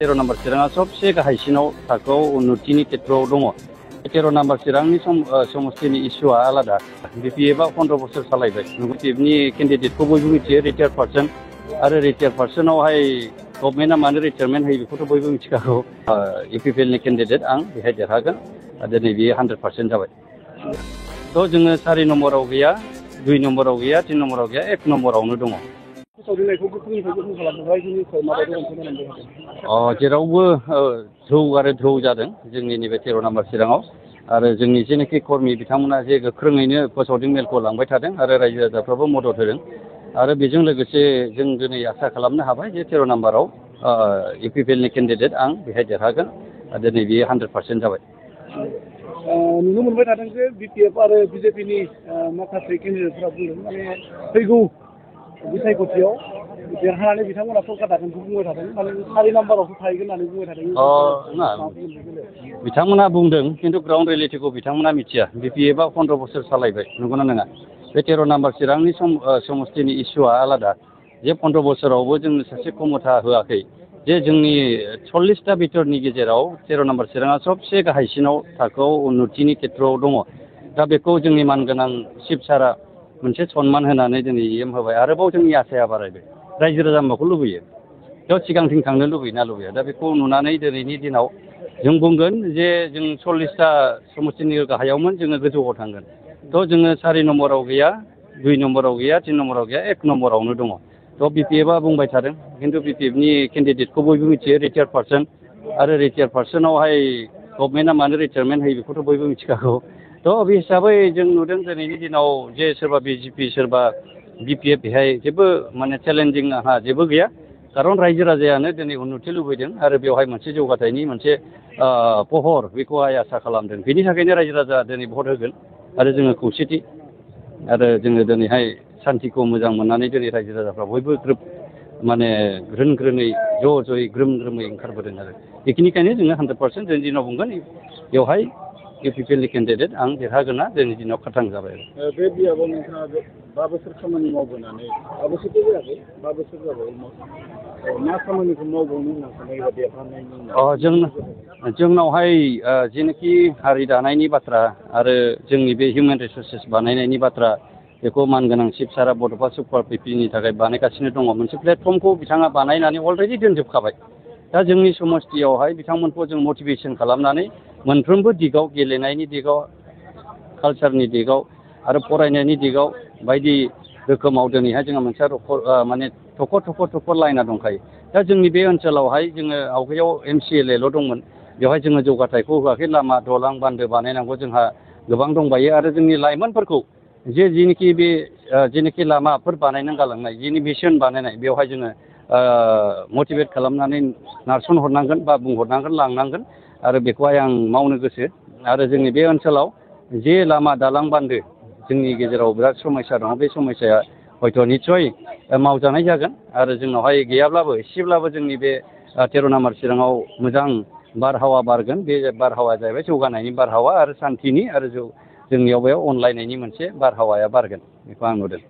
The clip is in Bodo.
13 नम्बर चिराङा सबसे गाहायसिनाव थाखोआव उन्नतिनि खेत्रआव दङ। 13 नम्बर चिरांनि समस्तिनि इस्युआ आलादा। बिपिएफआ 15 बोसोर सालायबाय। बिपिएफनि केन्डिडेटखौ बयबो मिथियो, रिटायार्ड पार्सन। आरो रिटायार्ड पार्सनावहाय गभर्नमेन्टआ मानो रिटायारमेन्ट होयो बेखौथ' बयबो मिथिखागौ। इउपिपिएलनि केन्डिडेट आं बेहाय देरहागोन। दिनै बियो 100% जाबाय। थ' जोङो 4 नम्बराव गैया, 2 नम्बराव गैया, 3 नम्बराव गैया, 1 नम्बरावनो दङ। जेरावबो जौ आरो धौ जादों जोंनि नैबे 13 नम्बर चिराङाव। आरो जोंनि जेनाखि कर्मि बिथांमोना जे गोख्रोङैनो फोसावदिं मेलखौ लांबाय थादों आरो रायजो राजाफ्राबो मदद होदों। आरो बेजों लोगोसे जों दिनै आसा खालामनो हाबाय जे 13 नम्बराव इउपिपिएलनि केन्डिडेट आं बेहाय देरहागोन। दिनै बियो 100% जाबाय। नुनो मोनबाय थादों जे बिपिएफ आरो बिजेपिनि माखासे केन्डिडेटफोरा बुंदों माने फैगौ बिसायख'थियाव देरहानानै बिथांमोना सरकार दागोनखौ बुंबाय थादों, माने 4 नाम्बारावसो थाहैगोन होननानै बुंबाय थादों। बिथांमोना बुंदों, खिन्थु ग्राउन्ड रियेलिटिखौ बिथांमोना मिथिया। बिपिएफआ 15 बोसोर सालायबाय, नंगौना नङा? बे 13 नम्बर चिरांनि समस्तिनि इस्युआ आलादा। जे 15 बोसोरावबो जोंनो सासे खमथा होआखै। जे जोंनि 40टा बिथोरनि गेजेराव 13 नम्बर चिराङा सबसे गाहायसिनाव थाखोआव उन्नतिनि खेत्रआव दङ। दा बेखौ जोंनि मानगोनां चिफ सारा मोनसे सनमान होनानै दिनै एम होबाय। आरोबाव जोंनि आसाया बारायबाय। रायजो राजा माखौ लुबैयो? थ' सिगांथिं थांनो लुबैयोना लुबैया? दा बेखौ नुनानै दिनैनि दिनाव जों बुंगोन जे जों 40टा समस्तिनि गाहायावमोन, जोङो गोजौआव थांगोन। थ' जोङो 4 नम्बराव गैया, 2 नम्बराव गैया, 3 नम्बराव गैया, 1 नम्बरावनो दङ। थ' बिपिएफआ बुंबाय थादों, खिन्थु बिपिएफनि केन्डिडेटखौ बयबो मिथियो, रिटायार्ड पार्सन। आरो रिटायार्ड पार्सनावहाय गभर्नमेन्टआ मानो रिटायारमेन्ट होयो बेखौथ' बयबो मिथिखागौ। थ' बे हिसाबै जों नुदों दिनैनि दिनाव जे सोरबा बिजेपि सोरबा बिपिएफ बेहाय जेबो माने चेलेन्जिं आंहा जेबो गैया। खारन रायजो राजायानो दिनै उन्नति लुबैदों आरो बेवहाय मोनसे जौगाथायनि मोनसे पहर बेखौहाय आसा खालामदों। बेनि थाखायनो रायजो राजा दिनै भट होगोन। आरो जोङो खौसेथि आरो जोङो दिनैहाय सान्तिखौ मोजां मोननानै दिनै रायजो राजाफ्रा बयबो माने ग्रोन ग्रोनै ज'यै ग्रोम ग्रोमै ओंखारबोदों। आरो बेखिनिखायनो जोङो 100% दिनैनि दिनाव बुंगोन बेवहाय इउपिपिएलनि केन्डिडेट आं देरहागोना दिनैनि दिनाव खाथां जाबाय। बे बियाबाव नोंथाङा 5 बोसोर खामानि मावबोनानै 5 बोसोरथ' जायाखै, 5 बोसोर जाबाय। मा खामानिखौ मावबावनो होनना देरहानायनि उनाव? जोंनावहाय जेनाखि हारि दानायनि बाथ्रा आरो जोंनि बे हिउमेन रिसर्सेस बानायनायनि बाथ्रा, बेखौ मानगोनां चिफ सारा बड'फा सुपार पिपिनि थाखाय बानायगासिनो दङ। मोनसे प्लेटफर्मखौ बिथाङा बानायनानै अलरेडि दोनजोबखाबाय। दा जोंनि समस्तियावहाय बिथांमोनखौ जों मटिभेसन खालामनानै मोनफ्रोमबो दिगाव, गेलेनायनि दिगाव, कालसारनि दिगाव आरो फरायनायनि दिगाव बायदि रोखोमाव दिनैहाय जोंहा मोनसे माने थख' लाइना दंखायो। दा जोंनि बे ओनसोलावहाय जोङो आवगायाव MCLAल' दंमोन। बेवहाय जोङो जौगाथायखौ होआखै। लामा दलां बान्दो बानायनांगौ जोंहा गोबां दंबायो। आरो जोंनि लाइमोनफोरखौ जेनिखि बे जेनिखि लामाफोर बानायनानै गालांनाय, जेनि मिसन बानायनाय, बेवहाय जोङो मटिभेट खालामनानै नारसन हरनांगोन बा बुंहरनांगोन, लांनांगोन। आरो बेखौहाय आं मावनो गोसो। आरो जोंनि बे ओनसोलाव जे लामा दालां बान्दो जोंनि गेजेराव बिराद समस्या दङ, बे समस्याया हयथ' निस्सय मावजानाय जागोन। आरो जोंनावहाय गैयाब्लाबो एसेब्लाबो जोंनि बे 13 नम्बर चिराङाव मोजां बारहावा बारगोन। बे बारहावाया जाहैबाय जौगानायनि बारहावा आरो सान्थिनि आरो जोंनियाव बेयाव अनलायनायनि मोनसे बारहावाया बारगोन। बेखौ आं नुदों।